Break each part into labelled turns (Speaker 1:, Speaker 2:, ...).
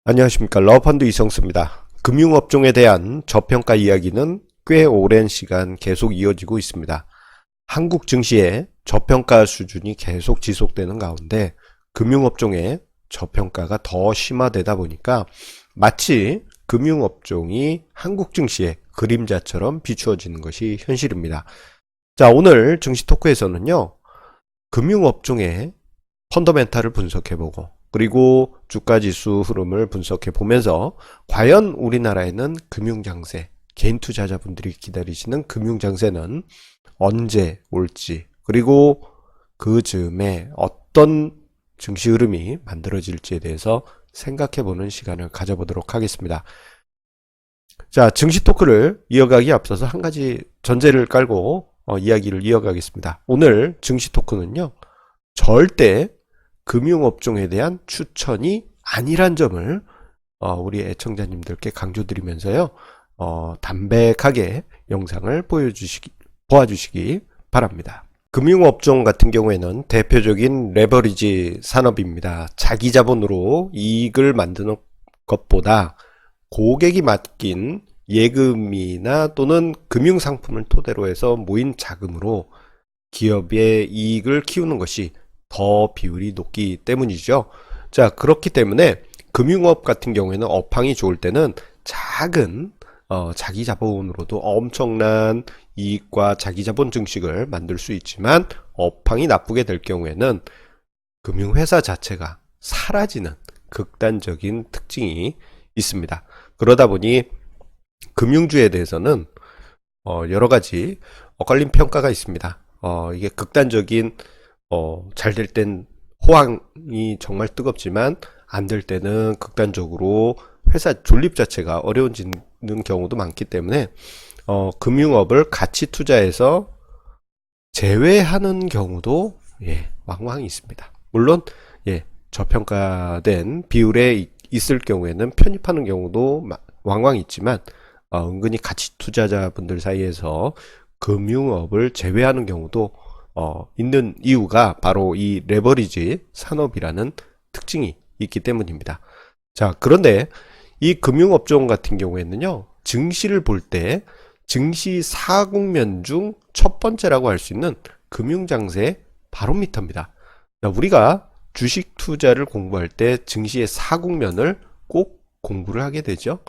Speaker 1: 안녕하십니까. 러펀드 이성수입니다. 금융업종에 대한 저평가 이야기는 꽤 오랜 시간 계속 이어지고 있습니다. 한국 증시의 저평가 수준이 계속 지속되는 가운데 금융업종의 저평가가 더 심화되다 보니까 마치 금융업종이 한국 증시의 그림자처럼 비추어지는 것이 현실입니다. 자, 오늘 증시 토크에서는요, 금융업종의 펀더멘탈을 분석해보고 그리고 주가지수 흐름을 분석해 보면서 과연 우리나라에는 금융장세, 개인 투자자분들이 기다리시는 금융장세는 언제 올지, 그리고 그 즈음에 어떤 증시 흐름이 만들어질지에 대해서 생각해 보는 시간을 가져보도록 하겠습니다. 자, 증시 토크를 이어가기에 앞서서 한 가지 전제를 깔고 이야기를 이어가겠습니다. 오늘 증시 토크는요, 절대 금융업종에 대한 추천이 아니란 점을 우리 애청자님들께 강조드리면서요, 담백하게 영상을 보아주시기 바랍니다. 금융업종 같은 경우에는 대표적인 레버리지 산업입니다. 자기 자본으로 이익을 만드는 것보다 고객이 맡긴 예금이나 또는 금융상품을 토대로 해서 모인 자금으로 기업의 이익을 키우는 것이 더 비율이 높기 때문이죠. 자, 그렇기 때문에 금융업 같은 경우에는 업황이 좋을 때는 작은 자기 자본으로도 엄청난 이익과 자기 자본 증식을 만들 수 있지만 업황이 나쁘게 될 경우에는 금융회사 자체가 사라지는 극단적인 특징이 있습니다. 그러다 보니 금융주에 대해서는 여러 가지 엇갈린 평가가 있습니다. 이게 극단적인 잘 될 땐 호황이 정말 뜨겁지만 안 될 때는 극단적으로 회사 존립 자체가 어려워지는 경우도 많기 때문에 금융업을 가치 투자해서 제외하는 경우도 왕왕 있습니다. 물론 저평가된 비율에 있을 경우에는 편입하는 경우도 왕왕 있지만 은근히 가치 투자자분들 사이에서 금융업을 제외하는 경우도 있는 이유가 바로 이 레버리지 산업이라는 특징이 있기 때문입니다. 자, 그런데 이 금융업종 같은 경우에는요, 증시를 볼 때 증시 사국면 중 첫 번째라고 할 수 있는 금융장세 바로미터입니다. 자, 우리가 주식 투자를 공부할 때 증시의 사국면을 꼭 공부를 하게 되죠.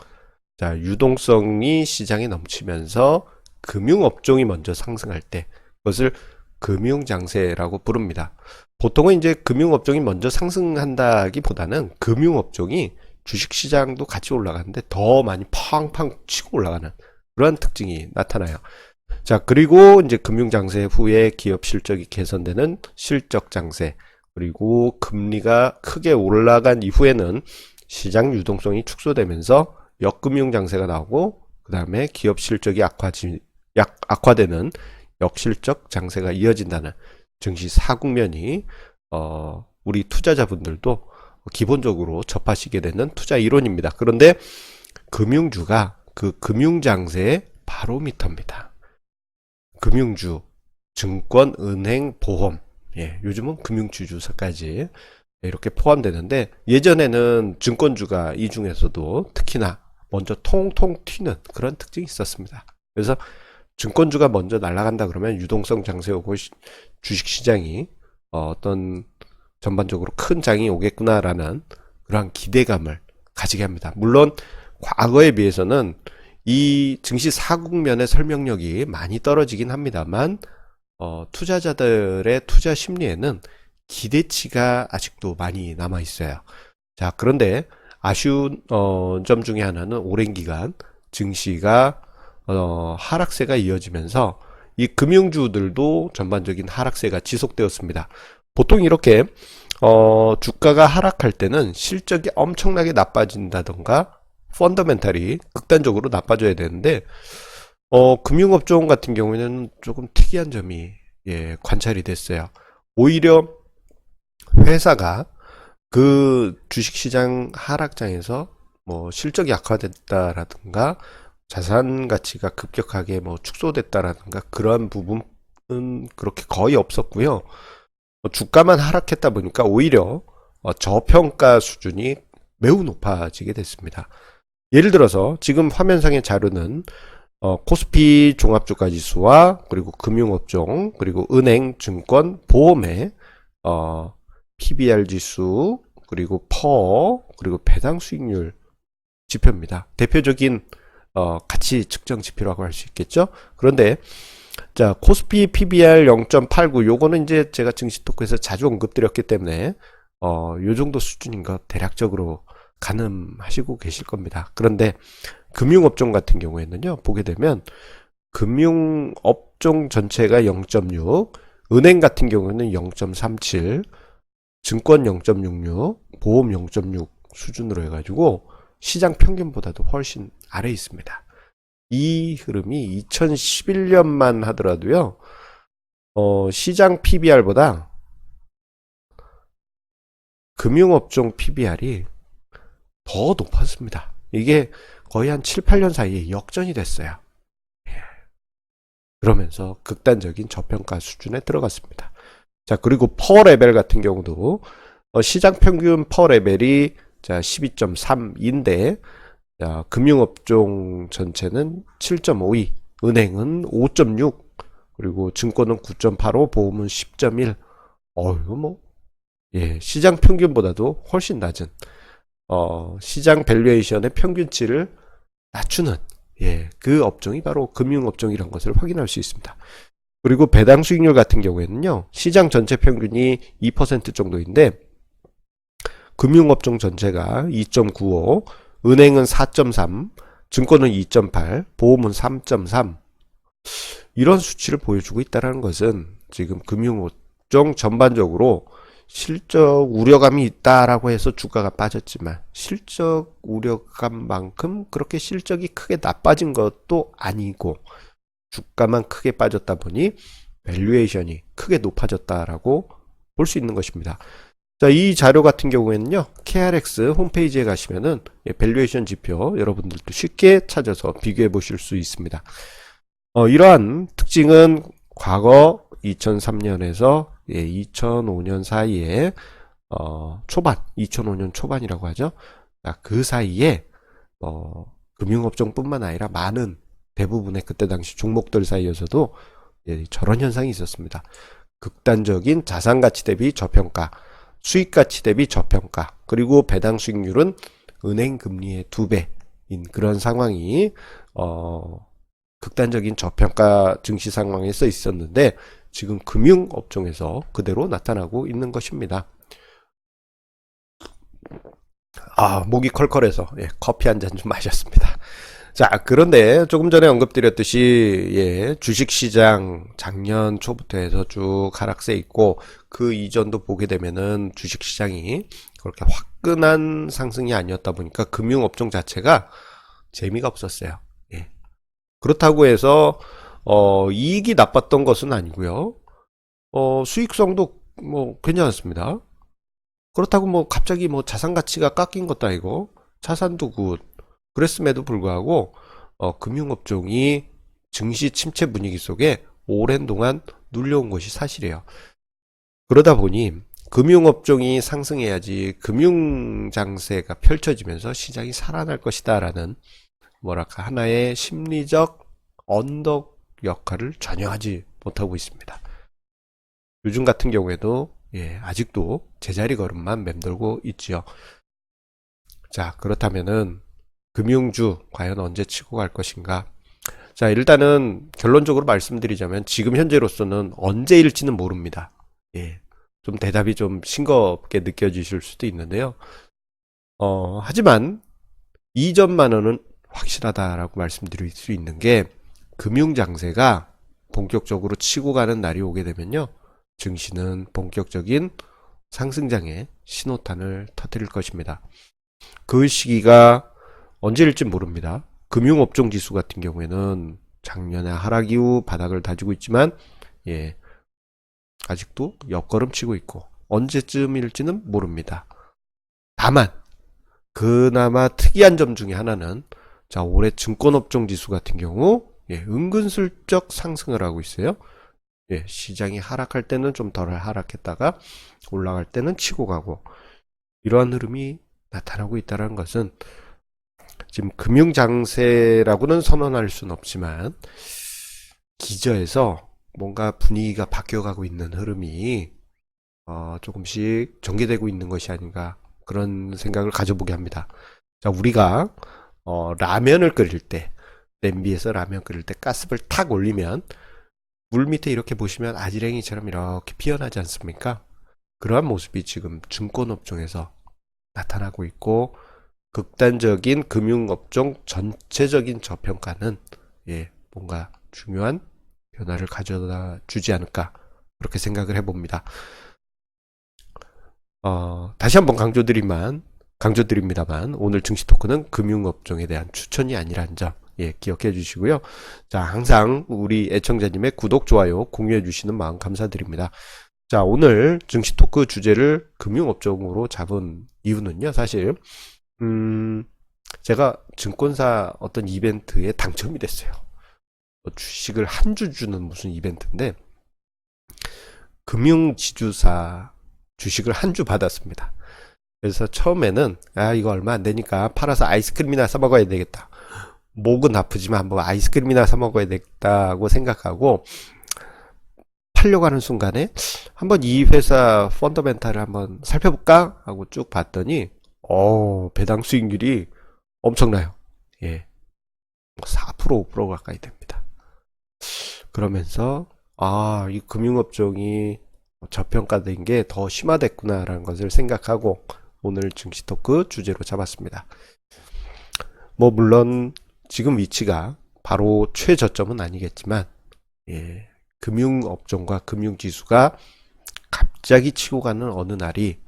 Speaker 1: 자, 유동성이 시장에 넘치면서 금융업종이 먼저 상승할 때 그것을 금융장세라고 부릅니다. 보통은 이제 금융업종이 먼저 상승한다기보다는 금융업종이 주식시장도 같이 올라가는데 더 많이 팡팡 치고 올라가는 그러한 특징이 나타나요. 자, 그리고 이제 금융장세 후에 기업 실적이 개선되는 실적장세, 그리고 금리가 크게 올라간 이후에는 시장 유동성이 축소되면서 역금융장세가 나오고 그 다음에 기업 실적이 악화되는 역실적 장세가 이어진다는 증시 사국면이 우리 투자자분들도 기본적으로 접하시게 되는 투자 이론입니다. 그런데 금융주가 그 금융장세의 바로미터입니다. 금융주, 증권, 은행, 보험, 요즘은 금융주주사까지 이렇게 포함되는데 예전에는 증권주가 이 중에서도 특히나 먼저 통통 튀는 그런 특징이 있었습니다. 그래서 증권주가 먼저 날아간다 그러면 유동성 장세 오고 주식시장이 어떤 전반적으로 큰 장이 오겠구나라는 그러한 기대감을 가지게 합니다. 물론 과거에 비해서는 이 증시 사국면의 설명력이 많이 떨어지긴 합니다만 투자자들의 투자 심리에는 기대치가 아직도 많이 남아 있어요. 자, 그런데 아쉬운 점 중에 하나는 오랜 기간 증시가 하락세가 이어지면서 이 금융주들도 전반적인 하락세가 지속되었습니다. 보통 이렇게 주가가 하락할 때는 실적이 엄청나게 나빠진다던가 펀더멘탈이 극단적으로 나빠져야 되는데 금융업종 같은 경우에는 조금 특이한 점이 관찰이 됐어요. 오히려 회사가 그 주식시장 하락장에서 뭐 실적이 악화됐다라든가 자산 가치가 급격하게 뭐 축소됐다라든가 그러한 부분은 그렇게 거의 없었고요. 주가만 하락했다 보니까 오히려 저평가 수준이 매우 높아지게 됐습니다. 예를 들어서 지금 화면상의 자료는 코스피 종합주가지수와 그리고 금융업종 그리고 은행, 증권, 보험의 PBR 지수 그리고 퍼 그리고 배당 수익률 지표입니다. 대표적인 가치 측정 지표라고 할 수 있겠죠. 그런데 자, 코스피 PBR 0.89 요거는 이제 제가 증시 토크에서 자주 언급드렸기 때문에 요 정도 수준인 것 대략적으로 가늠하시고 계실 겁니다. 그런데 금융업종 같은 경우에는요, 보게 되면 금융업종 전체가 0.6, 은행 같은 경우에는 0.37, 증권 0.66, 보험 0.6 수준으로 해가지고 시장 평균보다도 훨씬 아래에 있습니다. 이 흐름이 2011년만 하더라도요, 시장 PBR보다 금융업종 PBR이 더 높았습니다. 이게 거의 한 7, 8년 사이에 역전이 됐어요. 그러면서 극단적인 저평가 수준에 들어갔습니다. 자, 그리고 퍼 레벨 같은 경우도 시장 평균 퍼 레벨이 자 12.3인데 자, 금융업종 전체는 7.52, 은행은 5.6, 그리고 증권은 9.85, 보험은 10.1. 이거 뭐 예, 시장 평균보다도 훨씬 낮은 시장 밸류에이션의 평균치를 낮추는 예, 그 업종이 바로 금융업종이라는 것을 확인할 수 있습니다. 그리고 배당 수익률 같은 경우에는요, 시장 전체 평균이 2% 정도인데 금융업종 전체가 2.95, 은행은 4.3, 증권은 2.8, 보험은 3.3. 이런 수치를 보여주고 있다는 것은 지금 금융업종 전반적으로 실적 우려감이 있다라고 해서 주가가 빠졌지만 실적 우려감만큼 그렇게 실적이 크게 나빠진 것도 아니고 주가만 크게 빠졌다 보니 밸류에이션이 크게 높아졌다라고 볼 수 있는 것입니다. 자, 이 자료 같은 경우에는요, KRX 홈페이지에 가시면은 밸류에이션 지표 여러분들도 쉽게 찾아서 비교해 보실 수 있습니다. 이러한 특징은 과거 2003년에서 2005년 사이에 초반, 2005년 초반이라고 하죠. 그 사이에 금융업종뿐만 아니라 많은 대부분의 그때 당시 종목들 사이에서도 저런 현상이 있었습니다. 극단적인 자산가치 대비 저평가, 수익가치 대비 저평가, 그리고 배당 수익률은 은행 금리의 2배인 그런 상황이 극단적인 저평가 증시 상황에 서 있었는데 지금 금융업종에서 그대로 나타나고 있는 것입니다. 목이 컬컬해서 커피 한 잔 좀 마셨습니다. 자, 그런데 조금 전에 언급드렸듯이 주식시장 작년 초부터 해서 쭉 하락세 있고 그 이전도 보게 되면은 주식시장이 그렇게 화끈한 상승이 아니었다 보니까 금융업종 자체가 재미가 없었어요. 그렇다고 해서 이익이 나빴던 것은 아니고요. 수익성도 뭐 괜찮았습니다. 그렇다고 뭐 갑자기 뭐 자산 가치가 깎인 것도 아니고 자산도 굿. 그랬음에도 불구하고 금융업종이 증시 침체 분위기 속에 오랜 동안 눌려온 것이 사실이에요. 그러다 보니 금융업종이 상승해야지 금융장세가 펼쳐지면서 시장이 살아날 것이다 라는 뭐랄까 하나의 심리적 언덕 역할을 전혀 하지 못하고 있습니다. 요즘 같은 경우에도 아직도 제자리 걸음만 맴돌고 있지요. 자, 그렇다면은 금융주 과연 언제 치고 갈 것인가? 자, 일단은 결론적으로 말씀드리자면 지금 현재로서는 언제일지는 모릅니다. 좀 대답이 좀 싱겁게 느껴지실 수도 있는데요. 하지만 이전만은 확실하다라고 말씀드릴 수 있는 게 금융장세가 본격적으로 치고 가는 날이 오게 되면요. 증시는 본격적인 상승장의 신호탄을 터뜨릴 것입니다. 그 시기가 언제일지 모릅니다. 금융업종 지수 같은 경우에는 작년에 하락 이후 바닥을 다지고 있지만 아직도 옆걸음 치고 있고 언제쯤일지는 모릅니다. 다만 그나마 특이한 점 중에 하나는 자, 올해 증권업종 지수 같은 경우 은근슬쩍 상승을 하고 있어요. 시장이 하락할 때는 좀 덜 하락했다가 올라갈 때는 치고 가고 이러한 흐름이 나타나고 있다는 것은 지금 금융장세라고는 선언할 수는 없지만 기저에서 뭔가 분위기가 바뀌어가고 있는 흐름이 조금씩 전개되고 있는 것이 아닌가 그런 생각을 가져보게 합니다. 자, 우리가 라면을 끓일 때 냄비에서 라면 끓일 때 가스불 탁 올리면 물 밑에 이렇게 보시면 아지랭이처럼 이렇게 피어나지 않습니까? 그러한 모습이 지금 증권업종에서 나타나고 있고 극단적인 금융업종 전체적인 저평가는 뭔가 중요한 변화를 가져다 주지 않을까 그렇게 생각을 해봅니다. 다시 한번 강조드립니다만 오늘 증시 토크는 금융업종에 대한 추천이 아니라는 점 기억해 주시고요. 자, 항상 우리 애청자님의 구독, 좋아요, 공유해 주시는 마음 감사드립니다. 자, 오늘 증시 토크 주제를 금융업종으로 잡은 이유는요, 사실 제가 증권사 어떤 이벤트에 당첨이 됐어요. 주식을 한 주 주는 무슨 이벤트인데 금융지주사 주식을 한 주 받았습니다. 그래서 처음에는 이거 얼마 안 되니까 팔아서 아이스크림이나 사 먹어야 되겠다. 목은 아프지만 한번 아이스크림이나 사 먹어야 되겠다고 생각하고 팔려고 하는 순간에 한번 이 회사 펀더멘탈을 한번 살펴볼까 하고 쭉 봤더니 배당 수익률이 엄청나요. 4% 5% 가까이 됩니다. 그러면서 이 금융업종이 저평가된 게 더 심화됐구나라는 것을 생각하고 오늘 증시 토크 주제로 잡았습니다. 물론 지금 위치가 바로 최저점은 아니겠지만 금융업종과 금융지수가 갑자기 치고 가는 어느 날이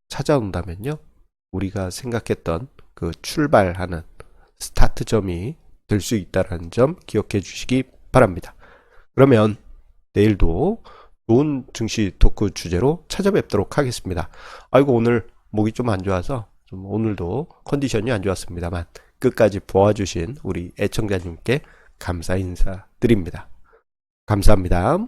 Speaker 1: 찾아온다면요, 우리가 생각했던 그 출발하는 스타트점이 될 수 있다는 점 기억해 주시기 바랍니다. 그러면 내일도 좋은 증시 토크 주제로 찾아뵙도록 하겠습니다. 아이고, 오늘 목이 좀 안 좋아서 오늘도 컨디션이 안 좋았습니다만 끝까지 보아주신 우리 애청자님께 감사 인사 드립니다. 감사합니다.